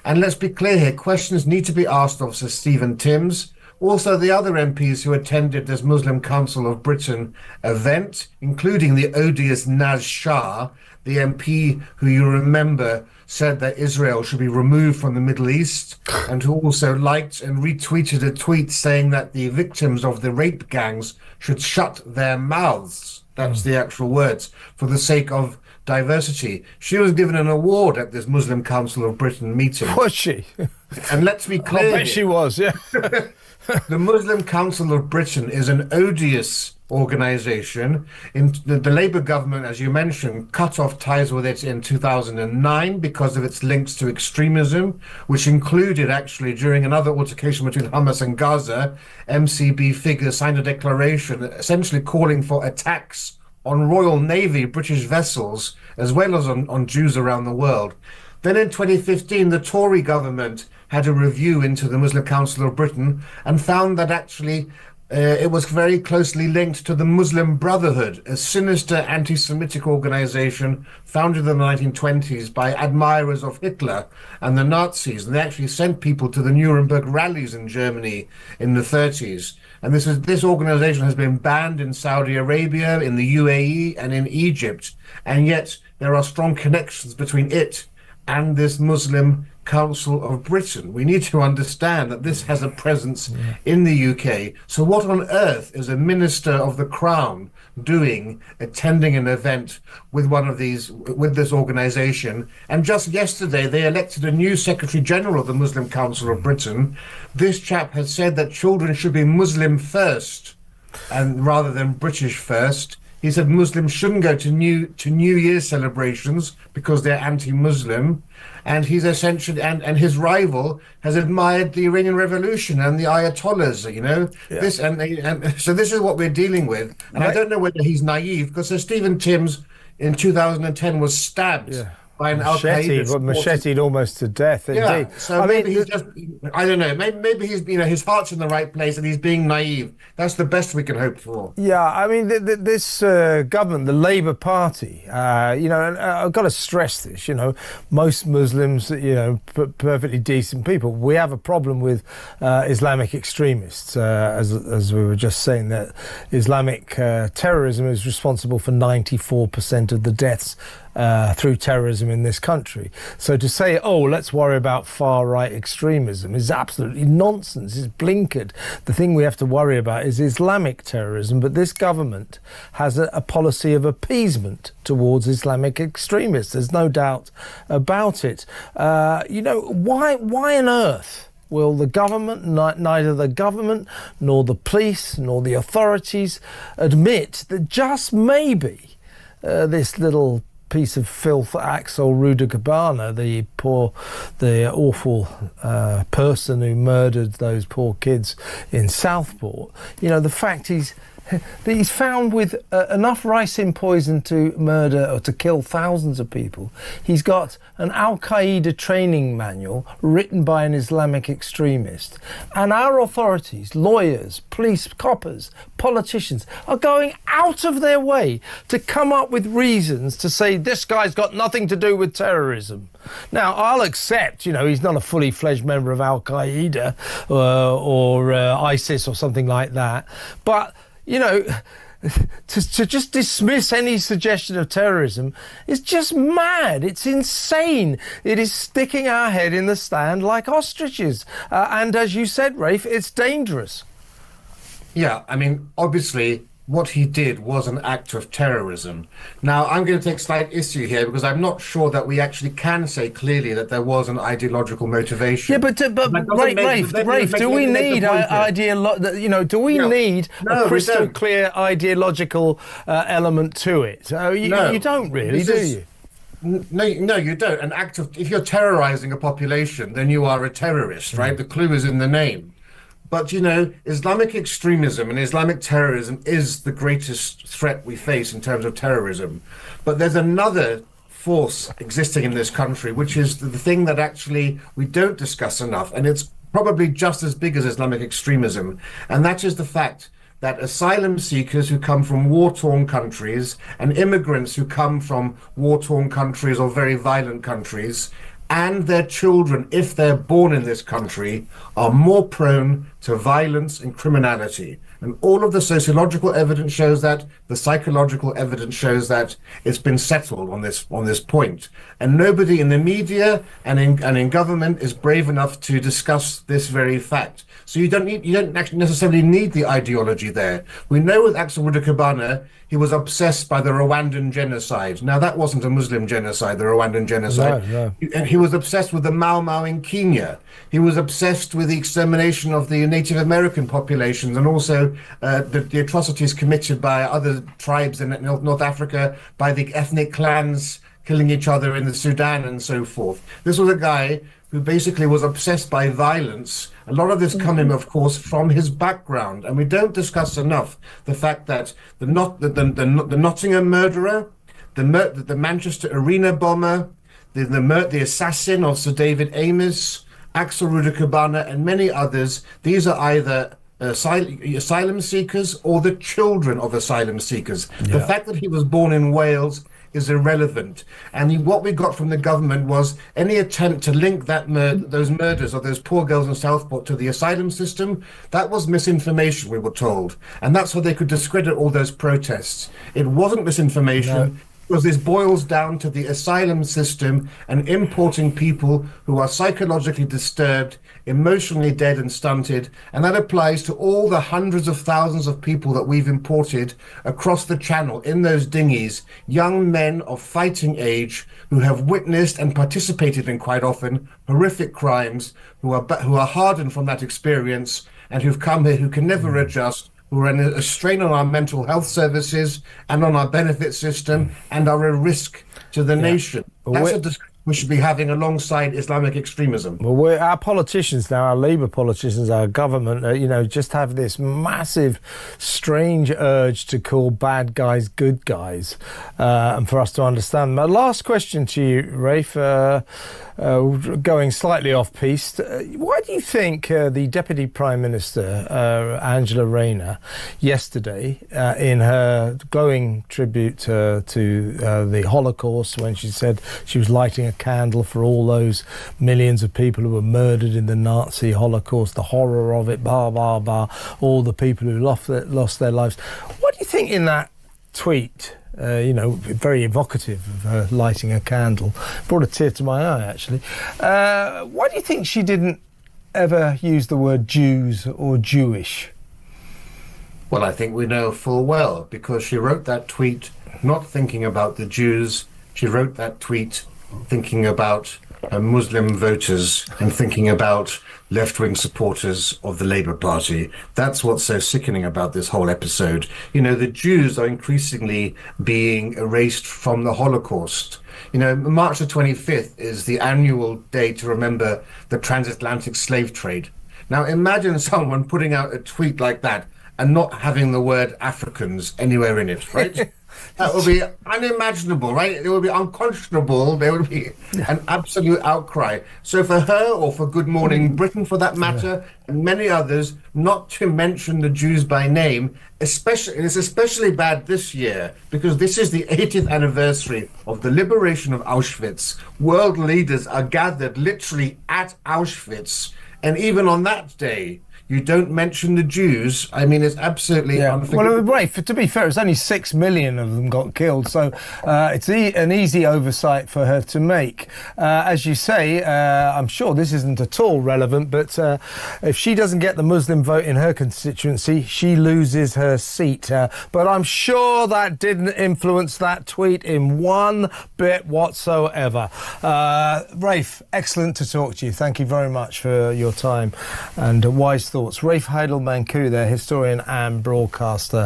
And let's be clear here, questions need to be asked of Sir Stephen Timms, also the other MPs who attended this Muslim Council of Britain event, including the odious Naz Shah, the MP who you remember said that Israel should be removed from the Middle East, and who also liked and retweeted a tweet saying that the victims of the rape gangs should shut their mouths. That's the actual words, for the sake of diversity. She was given an award at this Muslim Council of Britain meeting. Was she? And let's be clear. I bet she was, yeah. The Muslim Council of Britain is an odious organization. In the Labour government, as you mentioned, cut off ties with it in 2009 because of its links to extremism, which included actually during another altercation between Hamas and Gaza, MCB figures signed a declaration essentially calling for attacks on Royal Navy British vessels as well as on Jews around the world. Then in 2015, the Tory government had a review into the Muslim Council of Britain and found that actually it was very closely linked to the Muslim Brotherhood, a sinister anti-Semitic organization founded in the 1920s by admirers of Hitler and the Nazis. And they actually sent people to the Nuremberg rallies in Germany in the 30s. And this organization has been banned in Saudi Arabia, in the UAE, and in Egypt. And yet there are strong connections between it and this Muslim Council of Britain. We need to understand that this has a presence in the UK. So what on earth is a minister of the Crown doing attending an event with this organization? And just yesterday they elected a new Secretary General of the Muslim Council of Britain. This chap has said that children should be Muslim first and rather than British first. He said Muslims shouldn't go to New Year's celebrations because they're anti-Muslim, and he's essentially and his rival has admired the Iranian Revolution and the Ayatollahs. You know, this and so this is what we're dealing with. And I don't know whether he's naive because Sir Stephen Timms in 2010 was stabbed. Yeah. By an macheted almost to death. Indeed. Yeah, so maybe he's just—I don't know. Maybe he's, his heart's in the right place and he's being naive. That's the best we can hope for. Yeah, I mean, this government, the Labour Party, and I've got to stress this. Most Muslims, perfectly decent people. We have a problem with Islamic extremists, as we were just saying. That Islamic terrorism is responsible for 94% of the deaths through terrorism in this country. So to say, let's worry about far-right extremism is absolutely nonsense. It's blinkered. The thing we have to worry about is Islamic terrorism, but this government has a policy of appeasement towards Islamic extremists. There's no doubt about it. Why on earth will the government, neither the government nor the police nor the authorities, admit that just maybe this little piece of filth, Axel Rudakubana, the awful person who murdered those poor kids in Southport, the fact he's found with enough ricin poison to murder or to kill thousands of people. He's got an Al-Qaeda training manual written by an Islamic extremist. And our authorities, lawyers, police, coppers, politicians are going out of their way to come up with reasons to say this guy's got nothing to do with terrorism. Now, I'll accept, he's not a fully fledged member of Al-Qaeda or ISIS or something like that. But to just dismiss any suggestion of terrorism is just mad. It's insane. It is sticking our head in the sand like ostriches. And as you said, Rafe, it's dangerous. Yeah, I mean, obviously, what he did was an act of terrorism. Now, I'm going to take slight issue here because I'm not sure that we actually can say clearly that there was an ideological motivation. Yeah, but Rafe, do we need a crystal clear ideological element to it? You don't really, do you? No, you don't. If you're terrorizing a population, then you are a terrorist, right? The clue is in the name. But, Islamic extremism and Islamic terrorism is the greatest threat we face in terms of terrorism. But there's another force existing in this country, which is the thing that actually we don't discuss enough. And it's probably just as big as Islamic extremism. And that is the fact that asylum seekers who come from war-torn countries and immigrants who come from war-torn countries or very violent countries and their children, if they're born in this country, are more prone to violence and criminality. And all of the sociological evidence shows that, the psychological evidence shows that. It's been settled on this point. And nobody in the media and in government is brave enough to discuss this very fact. So you don't actually necessarily need the ideology there. We know with Axel Rudakubana, he was obsessed by the Rwandan genocide. Now, that wasn't a Muslim genocide, the Rwandan genocide. No. And he was obsessed with the Mau Mau in Kenya. He was obsessed with the extermination of the Native American populations, and also the atrocities committed by other tribes in North Africa, by the ethnic clans killing each other in the Sudan and so forth. This was a guy who basically was obsessed by violence. A lot of this coming, of course, from his background. And we don't discuss enough the fact that the Nottingham murderer, the Manchester Arena bomber, the assassin of Sir David Amis, Axel Rudakubana, and many others, these are either asylum seekers or the children of asylum seekers. Yeah. The fact that he was born in Wales is irrelevant. And what we got from the government was any attempt to link those murders of those poor girls in Southport to the asylum system. That was misinformation, we were told. And that's how they could discredit all those protests. It wasn't misinformation. No. Because this boils down to the asylum system and importing people who are psychologically disturbed, emotionally dead and stunted. And that applies to all the hundreds of thousands of people that we've imported across the channel in those dinghies, young men of fighting age who have witnessed and participated in, quite often, horrific crimes, who are hardened from that experience and who've come here who can never adjust, who are a strain on our mental health services and on our benefit system and are a risk to the nation. That's a discussion we should be having alongside Islamic extremism. Well, our politicians now, our Labour politicians, our government, just have this massive, strange urge to call bad guys good guys, and for us to understand. My last question to you, Rafe, going slightly off-piste, why do you think the Deputy Prime Minister, Angela Rayner, yesterday, in her glowing tribute to the Holocaust, when she said she was lighting a candle for all those millions of people who were murdered in the Nazi Holocaust, the horror of it, blah, blah, blah, all the people who lost their lives. What do you think in that tweet, very evocative of her lighting a candle, brought a tear to my eye, actually. Why do you think she didn't ever use the word Jews or Jewish? Well, I think we know full well, because she wrote that tweet not thinking about the Jews. She wrote that tweet thinking about Muslim voters and thinking about left-wing supporters of the Labour Party. That's what's so sickening about this whole episode. The Jews are increasingly being erased from the Holocaust. March the 25th is the annual day to remember the transatlantic slave trade. Now, imagine someone putting out a tweet like that and not having the word Africans anywhere in it, right? That would be unimaginable, right? It would be unconscionable. There would be an absolute outcry. So for her, or for Good Morning Britain for that matter, and many others, not to mention the Jews by name, it's especially bad this year, because this is the 80th anniversary of the liberation of Auschwitz. World leaders are gathered literally at Auschwitz. And even on that day, you don't mention the Jews. I mean, it's absolutely unforgivable. Well, Rafe, to be fair, it's only 6 million of them got killed, so it's an easy oversight for her to make. As you say, I'm sure this isn't at all relevant, but if she doesn't get the Muslim vote in her constituency, she loses her seat. But I'm sure that didn't influence that tweet in one bit whatsoever. Rafe, excellent to talk to you. Thank you very much for your time and wise thoughts. Rafe Heydel-Mankoo, their historian and broadcaster.